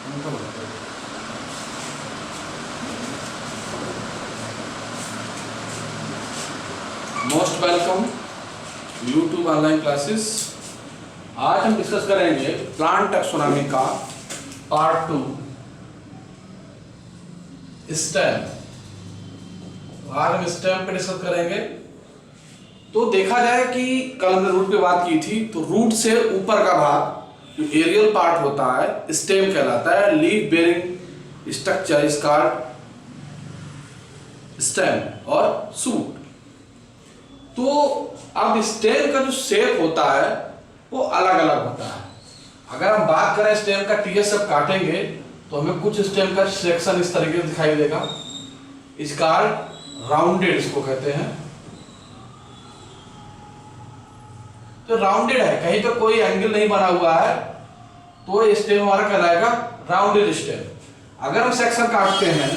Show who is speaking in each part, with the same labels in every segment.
Speaker 1: Most welcome YouTube online classes. आज हम discuss करेंगे प्लांट टैक्सोनॉमी का पार्ट 2 स्टेम। आज हम स्टेम पे डिस्कस करेंगे। तो देखा जाए कि कल हमने रूट पे बात की थी, तो रूट से ऊपर का भाग जो एरियल पार्ट होता है स्टेम कहलाता है। Leaf bearing structure is called stem और सूट। तो अब स्टेम का जो शेप होता है वो अलग अलग होता है। अगर हम बात करें स्टेम का टीएस अब काटेंगे तो हमें कुछ स्टेम का सेक्शन इस तरीके से दिखाई देगा। इस कॉल्ड राउंडेड इसको कहते हैं। तो राउंडेड है, कहीं पे कोई एंगल नहीं बना हुआ है, तो ये स्टेम हमारा कहलाएगा राउंडेड स्टेम। अगर हम सेक्शन काटते हैं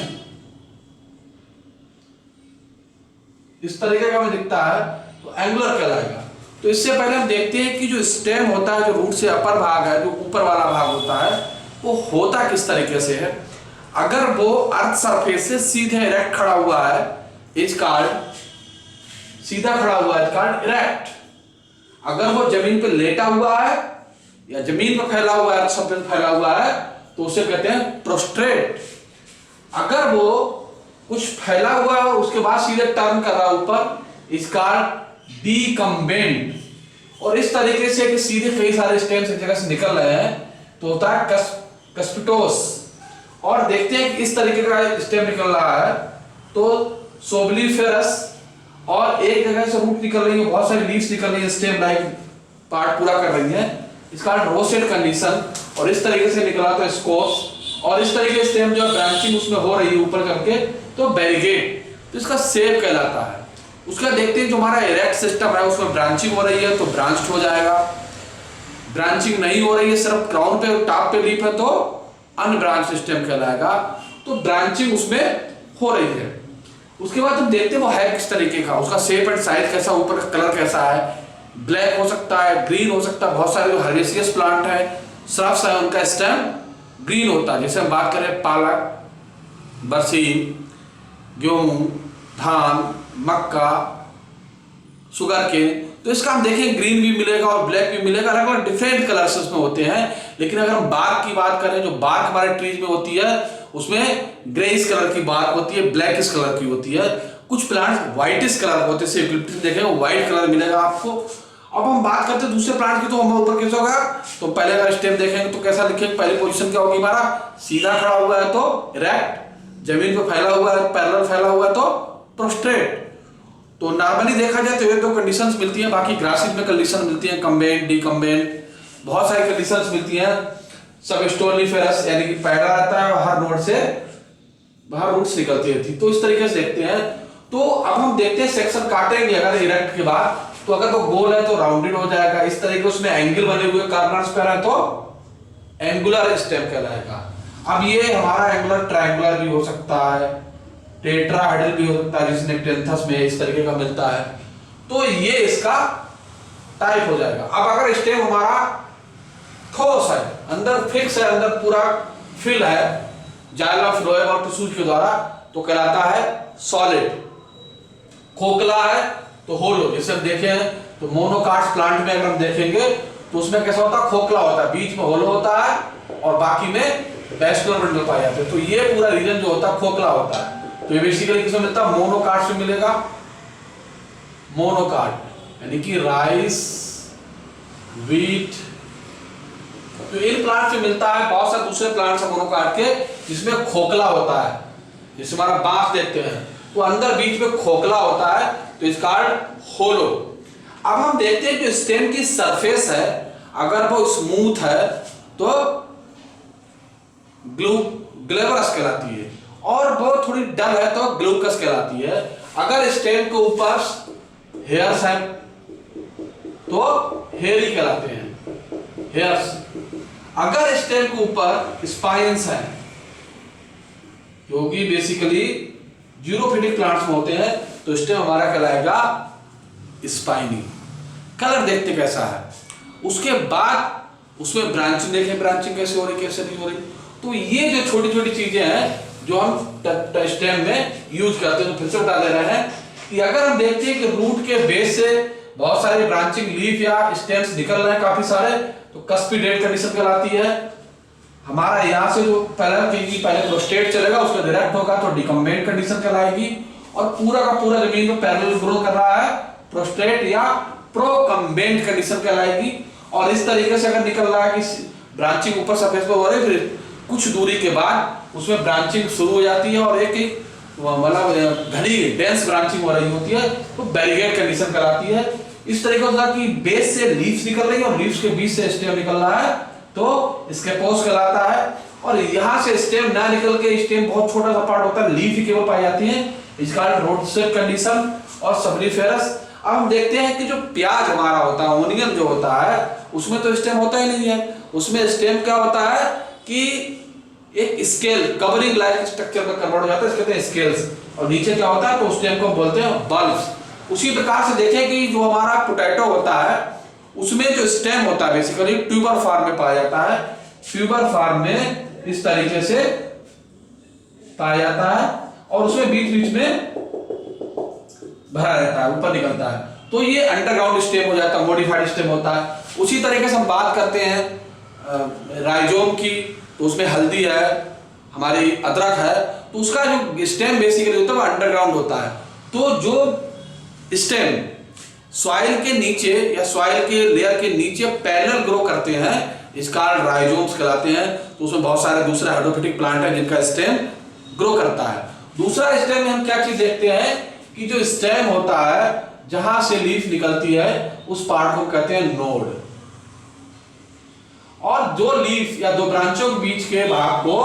Speaker 1: इस तरीके का हमें दिखता है तो एंगुलर कहलाएगा। तो इससे पहले हम देखते हैं कि जो स्टेम होता है, जो रूट से अपर भाग है, जो ऊपर वाला भाग होता है, वो होता किस तरीके से है। अगर वो अर्थ सरफेस से सीधे इरेक्ट खड़ा हुआ है, इज कॉल्ड सीधा खड़ा हुआ है, इज कॉल्ड इरेक्ट। अगर वो जमीन पे लेटा हुआ है या जमीन पे फैला हुआ है, अर्थ सरफेस फैला हुआ है, तो उसे कहते हैं प्रोस्ट्रेट। अगर वो कुछ फैला हुआ है उसके बाद सीधे टर्न कर रहा है ऊपर, इज कॉल्ड डीकम्बेंट। और इस तरीके से कि सीधे कई सारे स्टेम्स एक जगह से निकल रहे हैं तो होता है कस्पिटोस। और देखते हैं कि इस तरीके का स्टेम निकल रहा है तो सोबलीफेरस। और एक जगह से रूट निकल रही है, बहुत सारी लीव्स निकल रही है, स्टेम लाइक पार्ट पूरा कर रही है, इसका रोसेट कंडीशन। और इस तरीके से निकला तो स्कोप्स। और इस तरीके से स्टेम जो ब्रांचिंग उसमें हो रही है ऊपर करके तो वेरीगेट। तो इसका शेप कहलाता है। उसका देखते हैं जो हमारा इरेक्ट सिस्टम है उसमें ब्रांचिंग हो रही है तो ब्रांच्ड हो जाएगा। ब्रांचिंग नहीं हो रही है, सिर्फ क्राउन पे टॉप पे लीफ है तो अनब्रांच्ड स्टेम कहलाएगा। तो ब्रांचिंग उसमें हो रही है। उसके बाद हम देखते हैं वो है किस तरीके का, उसका शेप एंड साइज कैसा, ऊपर का कलर कैसा है। ब्लैक हो सकता है, ग्रीन हो सकता है। बहुत सारे जो हर्बेसियस प्लांट है, श्रब्स है, उनका स्टेम ग्रीन होता है। जैसे हम बात करें पालक, बरसीम, गेहूं, धान, मक्का, शुगर केन, तो इसका हम देखें ग्रीन भी मिलेगा और ब्लैक भी मिलेगा। अलग अलग डिफरेंट कलर्स उसमें होते हैं। लेकिन अगर हम बार्क की बात करें, जो बार्क हमारे ट्रीज में होती है उसमें ग्रेइश कलर की बार्क होती है, ब्लैकिश कलर की होती है। कुछ प्लांट व्हाइटिश कलर होते हैं, यूकेलिप्टस देखें व्हाइट कलर मिलेगा आपको। अब हम बात करते हैं दूसरे प्लांट की, तो हम ऊपर कैसे होगा। तो पहले अगर स्टेम देखेंगे तो कैसा लिखेंगे, पहली पोजीशन क्या होगी हमारा, सीधा खड़ा हुआ है तो इरेक्ट, जमीन पे फैला हुआ है, पैरेलल फैला हुआ है तो प्रोस्ट्रेट। तो नॉर्मली देखा जाए तो ये दो कंडीशंस मिलती हैं। बाकी ग्रासिस में कंडीशन मिलती है कम्बेंट, डीकम्बेंट, बहुत सारी कंडीशंस मिलती हैं। सब स्टोलिफेरस यानी कि पैरा आता है, हर नोड से बाहर रूट्स निकलती थी। तो इस तरीके से देखते हैं। तो अब हम देखते हैं सेक्शन काटेंगे अगर इरेक्ट के बाद, तो अगर वो गोल है तो राउंडेड हो जाएगा। इस तरीके उसमें एंगल बने हुए कार्नर्स पर है तो एंगुलर स्टेम कहलाएगा। अब ये हमारा एंगुलर ट्रायंगुलर भी हो सकता है, टेट्राहेड्रल भी हो सकता है, जिसने टेंथस में इस तरीके का मिलता है। तो ये इसका टाइप हो जाएगा। अब अगर स्टेम हमारा ठोस है, अंदर फिक्स है, अंदर पूरा फिल है जाइलम फ्लोएम और टिश्यूज के द्वारा, तो कहलाता है सॉलिड। खोखला है तो होलो। जैसे हम देखे हैं तो मोनोकाट्स प्लांट में अगर हम देखेंगे तो उसमें कैसा होता है, खोखला होता है, बीच में होलो होता है और बाकी में वैस्कुलर बंडल पाए जाते हैं। तो ये पूरा रीजन जो होता है खोखला होता है। तो ये बेसिकली किसमें मिलता है, मोनोकाट में मिलेगा। मोनोकाट यानी कि राइस, व्हीट, तो इन प्लांट से मिलता है। बहुत सारे दूसरे प्लांट से मोनोकाट के जिसमें खोखला होता है, जैसे हमारा बांस देखते हैं तो अंदर बीच में खोखला होता है, तो इस कारण होलो। अब हम देखते हैं जो स्टेम की सरफेस है, अगर वो स्मूथ है तो ग्लेबरस कहलाती है, और वो थोड़ी डल है तो ग्लूकस कहलाती है। अगर स्टेम के ऊपर हेयर्स हैं तो हेयरी कहलाते हैं, हेयर्स। अगर स्टेम के ऊपर स्पाइन्स हैं, जो कि बेसिकली जीरोफिटिक प्लांट्स में होते हैं, तो स्टेम हमारा कहलाएगा स्पाइनी। कलर देखते कैसा है। उसके बाद उसमें ब्रांचिंग देखें, ब्रांचिंग कैसे हो रही कैसे नहीं हो रही। तो ये जो छोटी छोटी चीजें हैं जो हम स्टेम में यूज करते हैं, तो फिर से बता दे रहे हैं कि अगर हम देखते हैं कि रूट के बेस से बहुत सारे ब्रांचिंग लीफ या स्टेम्स निकल रहे हैं काफी सारे, तो कस्पिडेट कंडीशन कहलाती है। हमारा यहाँ से जो पहले प्रोस्टेट चलेगा उसका डायरेक्ट होगा तो डिकम्बेंट कंडीशन कहलाएगी, और पूरा का पूरा जमीन में पैरेलल ग्रो कर रहा है प्रोस्टेट या प्रोकम्बेंट कंडीशन कहलाएगी। और इस तरीके से अगर निकल रहा है कि ब्रांचिंग ऊपर सरफेस पे हो रही है, फिर कुछ दूरी के बाद उसमें ब्रांचिंग शुरू हो जाती है और एक मतलब घनी डेंस ब्रांचिंग हो रही होती है, तो बैरिगेट कंडीशन कहलाती है। इस तरीके से कि बेस से लीव्स निकल रही है और लीव्स के बीच से स्टेम निकल रहा है तो स्केपोस कहलाता है। और यहाँ से स्टेम ना निकल के स्टेम बहुत छोटा सा पार्ट होता है, लीफ ही केवल पाई जाती है, इसका रोड शेप कंडीशन और सबनिफेरस। अब हम देखते हैं कि जो प्याज हमारा होता है, ओनियन जो होता है, उसमें तो स्टेम होता ही नहीं है। उसमें स्टेम क्या होता है कि एक स्केल कवरिंग लाइक स्ट्रक्चर में कन्वर्ट हो जाता है, इसके कहते हैं स्केल्स, और नीचे क्या होता है तो स्टेम को बोलते हैं बल्ब्स। उसी प्रकार से देखें कि जो हमारा पोटैटो होता है उसमें जो स्टेम होता है बेसिकली ट्यूबर फॉर्म में पाया जाता है, ट्यूबर फॉर्म में इस तरीके से पाया जाता है और उसमें बीच बीच में भरा रहता है, ऊपर निकलता है, तो ये अंडरग्राउंड स्टेम हो जाता है, मॉडिफाइड स्टेम होता है। उसी तरीके से हम बात करते हैं राइजोम की, तो उसमें हल्दी है, हमारी अदरक है, तो उसका जो स्टेम बेसिकली होता है वो अंडरग्राउंड होता है। तो जो स्टेम सॉइल के नीचे या सॉइल के लेयर के नीचे पैरेलल ग्रो करते हैं, इसका राइजोम्स कहलाते हैं। तो उसमें बहुत सारे दूसरे हाइड्रोफिटिक प्लांट हैं जिनका स्टेम ग्रो करता है। दूसरा स्टेम में हम क्या चीज देखते हैं कि जो स्टेम होता है जहां से लीफ निकलती है उस पार्ट को कहते हैं नोड, और जो लीफ या दो ब्रांचों के बीच के भाग को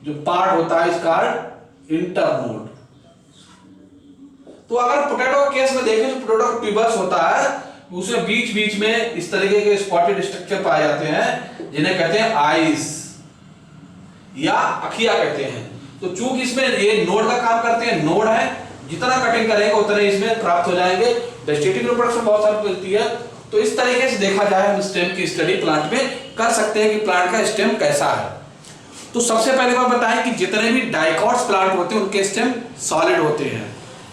Speaker 1: जो पार्ट होता है इसका इंटरनोड। तो अगर पोटैटो के केस में देखें तो पोटैटो ट्यूबर्स होता है, उसमें बीच बीच में इस तरीके के स्पॉटेड स्ट्रक्चर पाए जाते हैं जिन्हें कहते हैं आइस या अखिया कहते हैं। तो चूंकि इसमें ये नोड का काम करते हैं, नोड है, जितना कटिंग करेंगे उतने इसमें प्राप्त हो जाएंगे। वेजिटेटिव रिप्रोडक्शन बहुत सारी मिलती है। तो इस तरीके से देखा जाए हम स्टेम की स्टडी प्लांट में कर सकते हैं कि प्लांट का स्टेम कैसा है। तो सबसे पहले बात बताएं कि जितने भी डाइकॉट्स प्लांट होते हैं उनके स्टेम सॉलिड होते हैं।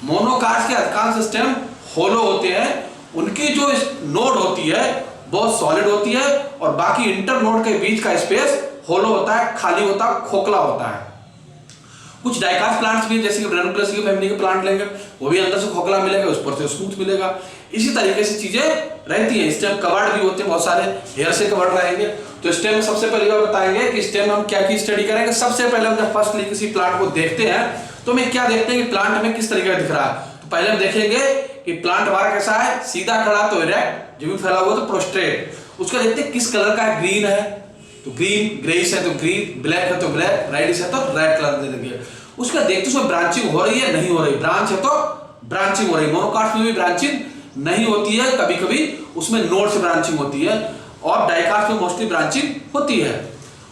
Speaker 1: मोनोकाट्स के अधिकांश स्टेम होलो होते हैं, उनकी जो नोड होती है वो सॉलिड होती है और बाकी इंटर नोड के बीच का स्पेस होलो होता है, खाली होता है, खोखला होता है। कुछ डाइकॉट प्लांट्स भी जैसे कि ब्रेनोक्लेसी की फैमिली के प्लांट लेंगे वो भी अंदर से खोखला मिलेगा, उस पर से स्मूथ मिलेगा। इसी तरीके से चीजें रहती हैं। स्टेम कवर्ड भी होते हैं, बहुत सारे हेयर से कवर्ड रहेंगे। तो स्टेम में सबसे पहले बार बताएंगे कि स्टेम हम क्या की स्टडी करेंगे। सबसे पहले हम जब फर्स्टली किसी प्लांट को देखते हैं तो हमें क्या देखते हैं कि प्लांट हमें किस तरीके का दिख रहा है। तो पहले हम देखेंगे कि प्लांट हमारा कैसा है, सीधा खड़ा तो इरेक्ट, जमीन फैला हुआ तो प्रोस्ट्रेट। उसका देखते हैं किस कलर का है, ग्रीन है तो ग्रीन, ग्रेइश है तो ग्रीन, ब्लैक है तो ब्लैक, रेडिश है तो रेड कलर दे देंगे। उसका देखते उसमें ब्रांचिंग हो रही है नहीं हो रही, ब्रांच है तो ब्रांचिंग हो रही है। मोनोकाट्स में भी ब्रांचिंग नहीं होती है, कभी कभी उसमें नोड से ब्रांचिंग होती है, और डाइकॉट्स में मोस्टली ब्रांचिंग होती है।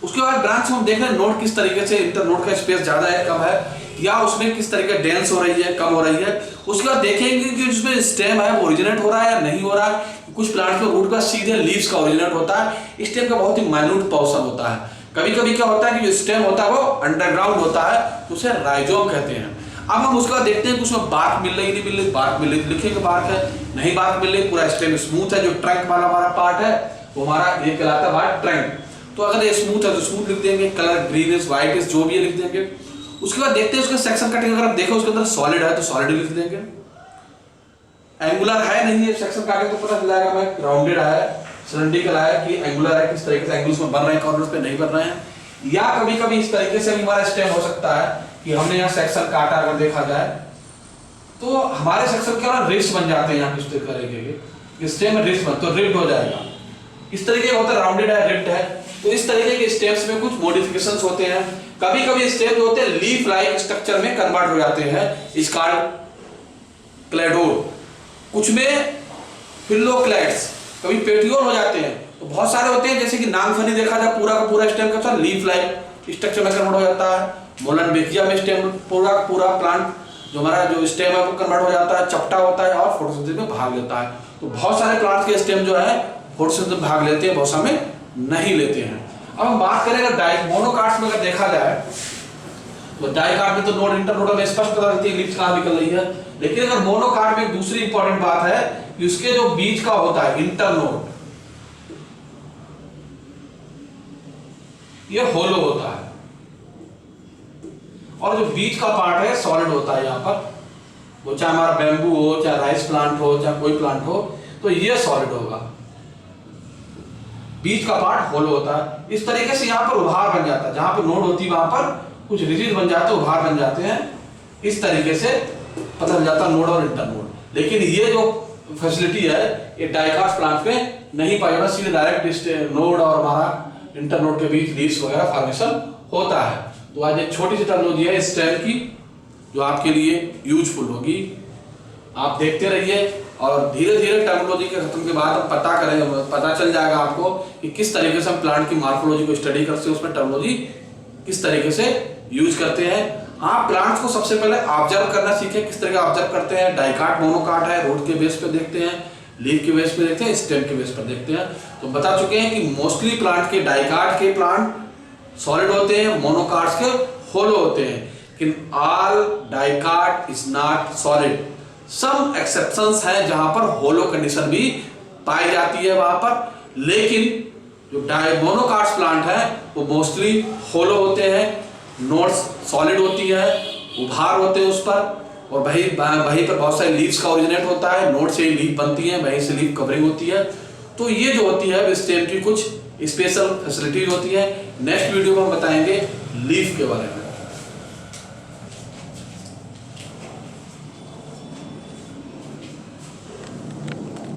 Speaker 1: उसके बाद ब्रांच में हम देख रहे हैं नोड किस तरीके से, इंटर नोड का स्पेस ज्यादा है कम है, या उसमें किस तरीके डेंस हो रही है कम हो रही है। उसके बाद देखेंगे कि उसमें स्टेम है वो ओरिजिनेट हो रहा है या नहीं हो रहा है। कुछ प्लांट्स में रूट का सीधे लीव्स का ओरिजिनेट होता है, स्टेम का बहुत ही माइन्यूट पोर्शन होता है। कभी कभी क्या होता है कि जो स्टेम होता है वो अंडरग्राउंड होता है, तो उसे राइजोम कहते हैं। अब हम उसका देखते हैं कि उसमें बार्क मिल रही नहीं मिल रही। बार्क मिल रही लिखेंगे बार्क है, नहीं बार्क मिल रही, पूरा स्टेम स्मूथ है, जो ट्रंक वाला हमारा पार्ट है वो हमारा ये कहलाता है हमारा ट्रंक। तो अगर ये स्मूथ है तो स्मूथ लिख देंगे, कलर ग्रीनिश व्हाइटिश जो भी है लिख देंगे। उसके बाद देखते हैं उसका सेक्शन कटिंग, अगर आप देखो उसके अंदर सॉलिड है तो सॉलिड लिख देंगे, एंगुलर है नहीं है सेक्शन काटे तो पता चल जाएगा हमें राउंडेड है, सिलेंड्रिकल है कि एंगुलर है, किस तरीके से एंगल्स में बन रहे हैं, कॉर्नर्स पे नहीं बन रहे हैं। या कभी कभी इस तरीके से भी हमारा स्टेम हो सकता है कि हमने यहाँ सेक्शन काटा, अगर देखा जाए तो हमारे सेक्शन के ना रिब्स बन जाते हैं, यहाँ किस तरीके स्टेम में रिब्स बन तो रिब्ड हो जाएगा। इस तरीके का होता है राउंडेड है, रिब्ड है। तो इस तरीके के स्टेम्स में कुछ मॉडिफिकेशंस होते हैं। कभी कभी स्टेम होते हैं लीफ लाइक स्ट्रक्चर में कन्वर्ट हो जाते हैं, स्कार्ड क्लेडोल, कुछ में फिल्लोक्लेट्स, कभी पेटियोल हो जाते हैं। तो बहुत सारे होते हैं जैसे कि नागफनी देखा जाए पूरा का पूरा स्टेम का लीफ लाइक स्ट्रक्चर में कन्वर्ट हो जाता है। मोलनबेकिया में स्टेम पूरा का पूरा प्लांट जो हमारा जो स्टेम है वो कन्वर्ट हो जाता है, चपटा होता है और फोटोसिंथेसिस में भाग लेता है। तो बहुत सारे प्लांट्स के स्टेम जो है फोटोसिंथेसिस में भाग लेते हैं, बहुत सारे नहीं लेते हैं। अब हम बात करें अगर मोनोकार्ड्स में अगर देखा जाए तो डाइकार्ड में तो नोड इंटरनोडल में स्पष्ट पता लगती है एलिप्स कहां निकल रही है, लेकिन अगर मोनोकार्ड में एक दूसरी इंपॉर्टेंट बात है कि उसके जो बीच का होता है इंटरनोड, ये होलो होता है और जो बीच का पार्ट है सॉलिड होता है। यहां पर वो चाहे हमारा बैम्बू हो, चाहे राइस प्लांट हो, चाहे कोई प्लांट हो, तो ये सॉलिड होगा, बीच का पार्ट होलो होता है। इस तरीके से यहां पर उभार बन जाता है, जहां पर नोड होती है वहां पर कुछ रिजिड बन जाते हैं, उभार बन जाते हैं। इस तरीके से पता चल जाता है नोड और इंटरनोड। लेकिन ये जो फैसिलिटी है ये डाइकास्ट प्लांट में नहीं पाई जाती, सीधे डायरेक्ट नोड और हमारा इंटरनोड के बीच लीव्स वगैरह फॉर्मेशन होता है। तो आज एक छोटी सी टर्मिनोलॉजी है स्टेम की जो आपके लिए यूजफुल होगी, आप देखते रहिए और धीरे धीरे टर्मिनोलॉजी के खत्म के बाद हम पता चल जाएगा आपको कि किस तरीके से हम प्लांट की मॉर्फोलॉजी को स्टडी करते हैं, उसमें टर्मिनोलॉजी किस तरीके से यूज करते हैं। आप प्लांट्स को सबसे पहले ऑब्जर्व करना सीखें, किस तरह का ऑब्जर्व करते हैं। डाइकाट मोनोकाट है, रूट के बेस पे देखते हैं, लीफ के बेस पे देखते हैं, स्टेम के बेस पर देखते हैं। तो बता चुके हैं कि मोस्टली प्लांट के डाइकाट के प्लांट सॉलिड होते हैं, मोनोकाट्स के होलो होते हैं, लेकिन all dicot is not solid. Some exceptions हैं जहां पर होलो कंडीशन भी पाई जाती है वहां पर, लेकिन जो मोनोकाट्स प्लांट है वो मोस्टली होलो होते हैं, नोड्स सॉलिड होती है, उभार होते हैं उस पर, और वहीं पर बहुत सारे लीव्स का ओरिजिनेट होता है, नोड से ही लीफ बनती है, वहीं से लीफ कवरिंग होती है। तो ये जो होती है स्टेम की कुछ स्पेशल फैसिलिटीज होती है। नेक्स्ट वीडियो में हम बताएंगे लीफ के बारे में।